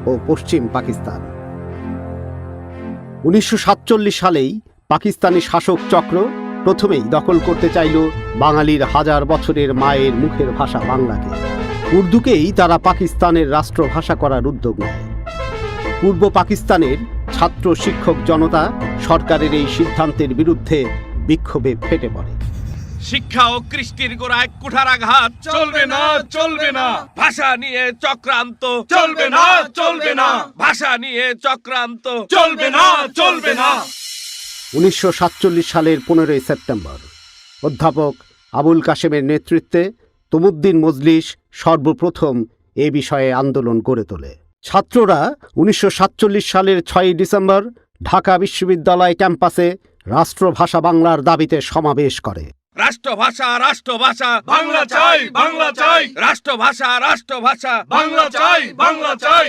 ও পশ্চিম পাকিস্তান। 1947 সালেই পাকিস্তানি শাসক চক্র প্রথমেই দখল করতে চাইল বাঙালির হাজার বছরের মায়ের মুখের ভাষা বাংলাকে। উর্দুকেই তারা পাকিস্তানের রাষ্ট্রভাষা করার উদ্যোগ নেয়। পূর্ব পাকিস্তানের ছাত্র শিক্ষক জনতা সরকারের এই সিদ্ধান্তের বিরুদ্ধে বিক্ষোভে ফেটে পড়ে। শিক্ষা ও কৃষ্টির গোড়ায় কুঠারাঘাত চলবে না, চলবে না। ভাষা নিয়ে চক্রান্ত চলবে না, চলবে না। ভাষা নিয়ে চক্রান্ত চলবে না, চলবে না। 1947 সালের 15 সেপ্টেম্বর অধ্যাপক আবুল কাশেমের নেতৃত্বে তমুদ্দিন মজলিস সর্বপ্রথম এ বিষয়ে আন্দোলন গড়ে তোলে। ছাত্ররা 1947 সালের 6 ডিসেম্বর ঢাকা বিশ্ববিদ্যালয় ক্যাম্পাসে রাষ্ট্রভাষা বাংলার দাবিতে সমাবেশ করে। রাষ্ট্রভাষা, রাষ্ট্রভাষা, বাংলা চাই, বাংলা চাই। রাষ্ট্রভাষা, রাষ্ট্রভাষা, বাংলা চাই, বাংলা চাই।